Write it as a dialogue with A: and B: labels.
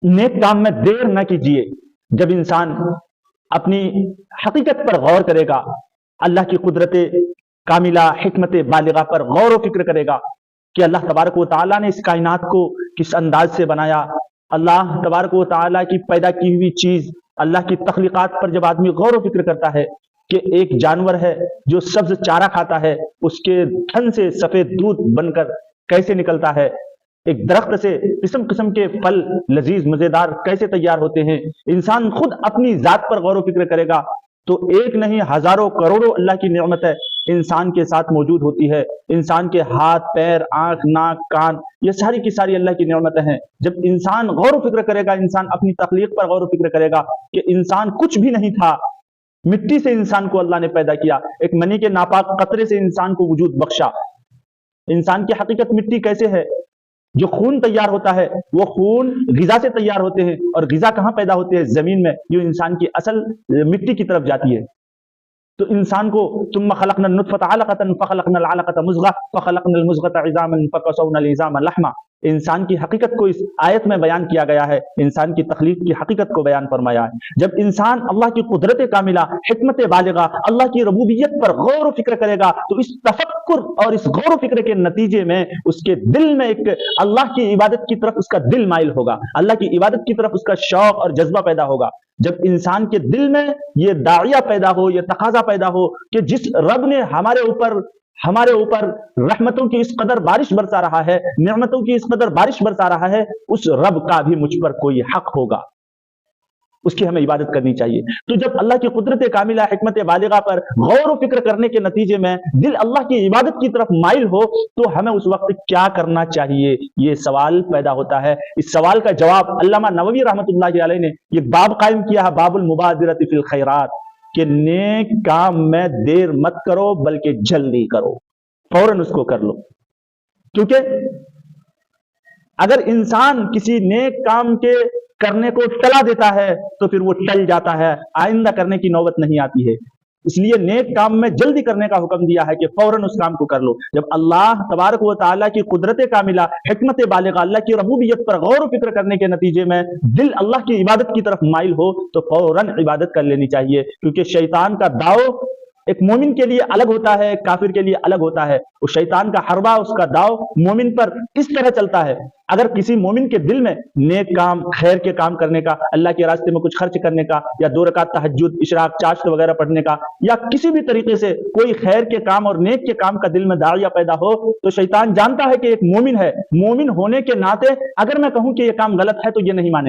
A: नेक काम में देर न कीजिए। जब इंसान अपनी हकीकत पर गौर करेगा, अल्लाह की कुदरत कामिला हिकमत बालिगा पर गौर व फिक्र करेगा कि अल्लाह तबारक व तआला ने इस कायनात को किस अंदाज से बनाया। अल्लाह तबारक व तआला की पैदा की हुई चीज, अल्लाह की तख्लीकात पर जब आदमी गौर व फिक्र करता है कि एक जानवर है जो सब्ज चारा खाता है, उसके थन से सफेद दूध बनकर कैसे निकलता है, एक दरख्त से किस्म किस्म के फल लजीज मजेदार कैसे तैयार होते हैं। इंसान खुद अपनी जात पर गौर व फिक्र करेगा तो एक नहीं हजारों करोड़ों अल्लाह की नेमत है इंसान के साथ मौजूद होती है। इंसान के हाथ पैर आंख नाक कान, ये सारी की सारी अल्लाह की नेमतें हैं। जब इंसान गौर व फिक्र करेगा, इंसान अपनी तख्लीक पर गौर व फिक्र करेगा कि इंसान कुछ भी नहीं था, मिट्टी से इंसान को अल्लाह ने पैदा किया, एक मनी के नापाक कतरे से इंसान को वजूद बख्शा। इंसान की हकीकत मिट्टी कैसे है? जो खून तैयार होता है वो खून गिजा से तैयार होते हैं, और गिजा कहां पैदा होते हैं? जमीन में, जो इंसान की असल मिट्टी की तरफ जाती है। तो इंसान को सुम्मा खलकना नुत्फत अलकतन फखलकना अलकत मुज़गा फखलकना मुज़गत इज़ामन फकसौना इज़ाम लहमा। इंसान की हकीकत को इस आयत में बयान किया गया है, इंसान की तख्लीक की हकीकत को बयान फरमाया है। जब इंसान अल्लाह की कुदरत कामिला हिकमत बालिगा अल्लाह की रबूबियत पर गौर व फिक्र करेगा तो इस तफक्कुर और इस गौर व फिक्र के नतीजे में उसके दिल में एक अल्लाह की इबादत की तरफ उसका दिल माइल होगा, अल्लाह की इबादत की तरफ उसका शौक और जज्बा पैदा होगा। जब इंसान के दिल में ये दाइया पैदा हो, ये तकाजा पैदा हो कि जिस रब ने हमारे ऊपर रहमतों की इस कदर बारिश बरसा रहा है, नेमतों की इस कदर बारिश बरसा रहा है, उस रब का भी मुझ पर कोई हक होगा, उसकी हमें इबादत करनी चाहिए। तो जब अल्लाह की कुदरत कामिला हिकमत बालिगा पर गौर व फिक्र करने के नतीजे में दिल अल्लाह की इबादत की तरफ माइल हो तो हमें उस वक्त क्या करना चाहिए, ये सवाल पैदा होता है। इस सवाल का जवाब अल्लामा नववी रहमतुल्लाहि अलैहि ने एक बाब कायम किया है, बाबुल मुबादिरति फिल खैरात, कि नेक काम में देर मत करो बल्कि जल्दी करो, फौरन उसको कर लो। क्योंकि अगर इंसान किसी नेक काम के करने को टला देता है तो फिर वो टल जाता है, आइंदा करने की नौबत नहीं आती है। इसलिए नेक काम में जल्दी करने का हुक्म दिया है कि फौरन उस काम को कर लो। जब अल्लाह तबारक व तआला की कुदरत कामिला हिकमत बालिगा अल्लाह की रबूबियत पर गौर व फिक्र करने के नतीजे में दिल अल्लाह की इबादत की तरफ माइल हो तो फौरन इबादत कर लेनी चाहिए। क्योंकि शैतान का दाव एक मोमिन के लिए अलग होता है, एक काफिर के लिए अलग होता है। उस शैतान का हरबा, उसका दाव मोमिन पर इस तरह चलता है, अगर किसी मोमिन के दिल में नेक काम खैर के काम करने का, अल्लाह के रास्ते में कुछ खर्च करने का, या 2 रकात तहज्जुद इशराक चाश्त वगैरह पढ़ने का, या किसी भी तरीके से कोई खैर के काम और नेक के काम का दिल में दाइया पैदा हो, तो शैतान जानता है कि एक मोमिन है, मोमिन होने के नाते अगर मैं कहूं कि यह काम गलत है तो यह नहीं मानेगा।